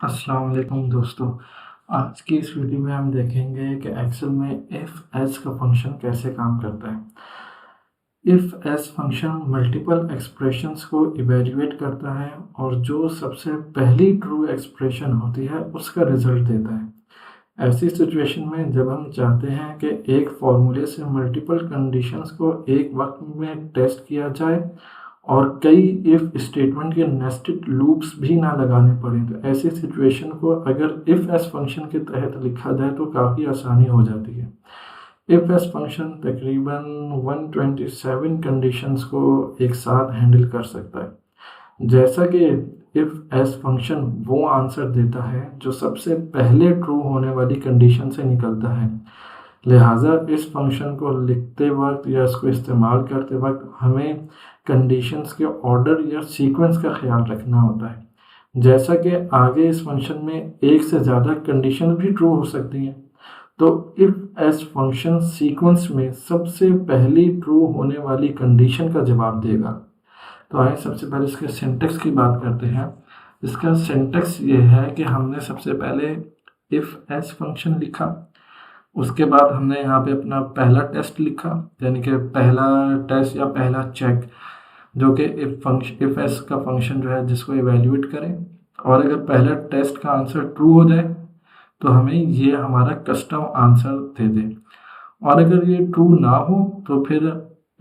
अस्सलाम वालेकुम दोस्तों। आज की इस वीडियो में हम देखेंगे कि एक्सेल में इफ़ एस का फंक्शन कैसे काम करता है। If S function multiple expressions को इवेल्युएट करता है और जो सबसे पहली ट्रू एक्सप्रेशन होती है उसका रिजल्ट देता है। ऐसी सिचुएशन में जब हम चाहते हैं कि एक फॉर्मूले से मल्टीपल कंडीशंस को एक वक्त में टेस्ट किया जाए और कई इफ स्टेटमेंट के नेस्टेड लूप्स भी ना लगाने पड़े, तो ऐसी सिचुएशन को अगर इफ एस फंक्शन के तहत लिखा जाए तो काफ़ी आसानी हो जाती है। इफ एस फंक्शन तकरीबन 127 कंडीशंस को एक साथ हैंडल कर सकता है। जैसा कि इफ एस फंक्शन वो आंसर देता है जो सबसे पहले ट्रू होने वाली कंडीशन से निकलता है, लिहाजा इस फंक्शन को लिखते वक्त या इसको इस्तेमाल करते वक्त हमें कंडीशंस के ऑर्डर या सीक्वेंस का ख्याल रखना होता है। जैसा कि आगे इस फंक्शन में एक से ज़्यादा कंडीशन भी ट्रू हो सकती हैं, तो इफ एस फंक्शन सीक्वेंस में सबसे पहली ट्रू होने वाली कंडीशन का जवाब देगा। तो आइए सबसे पहले इसके सिंटेक्स की बात करते हैं। इसका सिंटेक्स ये है कि हमने सबसे पहले इफ एस फंक्शन लिखा, उसके बाद हमने यहाँ पे अपना पहला टेस्ट लिखा, यानी कि पहला टेस्ट या पहला चेक जो कि इफ एस का फंक्शन जो है जिसको इवेल्युएट करें, और अगर पहला टेस्ट का आंसर ट्रू हो जाए तो हमें ये हमारा कस्टम आंसर दे दे, और अगर ये ट्रू ना हो तो फिर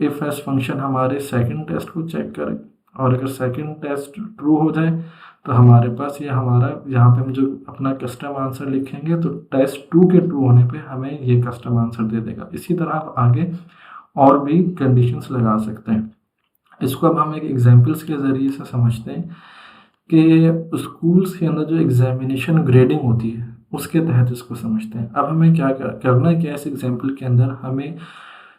इफ एस फंक्शन हमारे सेकंड टेस्ट को चेक करे, और अगर सेकंड टेस्ट ट्रू हो जाए तो हमारे पास ये हमारा यहाँ पे हम जो अपना कस्टम आंसर लिखेंगे तो टेस्ट 2 के ट्रू होने पे हमें ये कस्टम आंसर दे देगा। इसी तरह आप आगे और भी कंडीशंस लगा सकते हैं। इसको अब हम एक एग्जांपल्स के ज़रिए से समझते हैं कि स्कूल्स के अंदर जो एग्जामिनेशन ग्रेडिंग होती है उसके तहत इसको समझते हैं। अब हमें क्या करना है कि इस एग्जाम्पल के अंदर हमें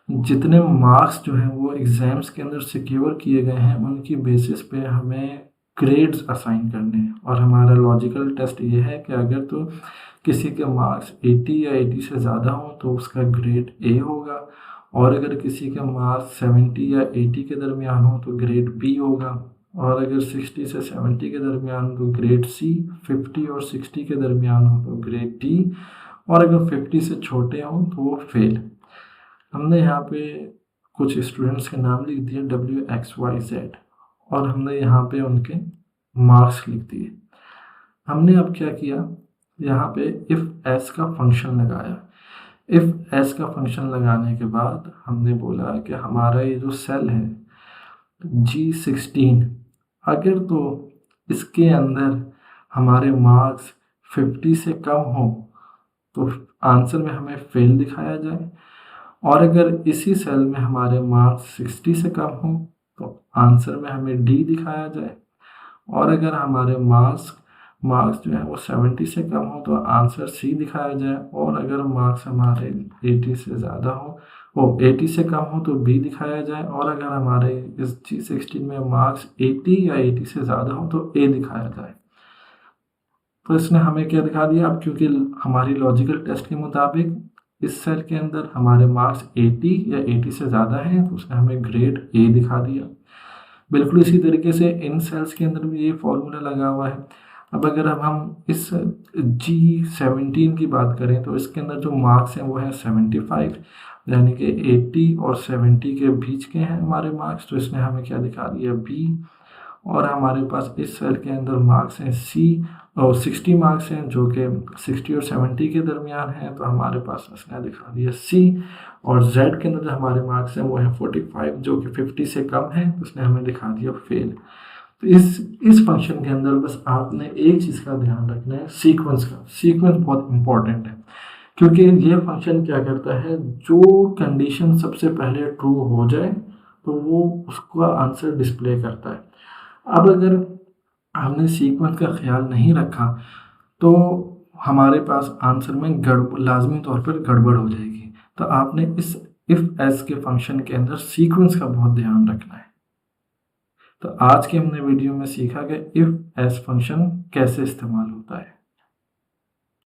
जितने मार्क्स जो हैं वो एग्ज़ाम्स के अंदर सिक्योर किए गए हैं उनकी बेसिस पे हमें ग्रेड्स असाइन करने हैं, और हमारा लॉजिकल टेस्ट ये है कि अगर तो किसी के मार्क्स 80 या 80 से ज़्यादा हो तो उसका ग्रेड ए होगा, और अगर किसी के मार्क्स 70 या 80 के दरमियान हो तो ग्रेड बी होगा, और अगर 60 से 70 के दरमियान हो तो ग्रेड सी, 50 और 60 के दरमियान हो तो ग्रेड डी, और अगर 50 से छोटे हों तो वो फेल। हमने यहाँ पे कुछ स्टूडेंट्स के नाम लिख दिए WXYZ, और हमने यहाँ पे उनके मार्क्स लिख दिए। हमने अब क्या किया, यहाँ पे इफ़ एस का फंक्शन लगाया। इफ़ एस का फंक्शन लगाने के बाद हमने बोला कि हमारा ये जो सेल है G16, अगर तो इसके अंदर हमारे मार्क्स 50 से कम हो तो आंसर में हमें फेल दिखाया जाए, और अगर इसी सेल में हमारे मार्क्स 60 से कम हो तो आंसर में हमें डी दिखाया जाए, और अगर हमारे मार्क्स जो है वो 70 से कम हो तो आंसर सी दिखाया जाए, और अगर मार्क्स हमारे 80 से ज़्यादा हो, वो 80 से कम हो तो बी दिखाया जाए, और अगर हमारे इस G16 में मार्क्स 80 या 80 से ज़्यादा हो तो ए दिखाया जाए। तो इसने हमें क्या दिखा दिया, अब क्योंकि हमारी लॉजिकल टेस्ट के मुताबिक इस सेल के अंदर हमारे मार्क्स 80 या 80 से ज़्यादा हैं तो उसने हमें ग्रेड ए दिखा दिया। बिल्कुल इसी तरीके से इन सेल्स के अंदर भी ये फॉर्मूला लगा हुआ है। अब अगर हम इस G17 की बात करें तो इसके अंदर जो मार्क्स हैं वो हैं 75, यानी कि 80 और 70 के बीच के हैं हमारे मार्क्स, तो इसने हमें क्या दिखा दिया, बी। और हमारे पास इस सेल के अंदर मार्क्स हैं सी, और 60 मार्क्स हैं जो कि 60 और 70 के दरमियान हैं, तो हमारे पास इसने दिखा दिया सी। और जेड के अंदर जो हमारे मार्क्स हैं वो हैं 45 जो कि 50 से कम है, तो उसने हमें दिखा दिया फेल। तो इस फंक्शन के अंदर बस आपने एक चीज़ का ध्यान रखना है, सीक्वेंस का। सीक्वेंस बहुत इंपॉर्टेंट है क्योंकि ये फंक्शन क्या करता है, जो कंडीशन सबसे पहले ट्रू हो जाए तो वो उसका आंसर डिस्प्ले करता है। अब अगर हमने सीक्वेंस का ख्याल नहीं रखा तो हमारे पास आंसर में लाजमी तौर पर गड़बड़ हो जाएगी। तो आपने इस इफ़ एस के फंक्शन के अंदर सीक्वेंस का बहुत ध्यान रखना है। तो आज के हमने वीडियो में सीखा कि इफ़ एस फंक्शन कैसे इस्तेमाल होता है।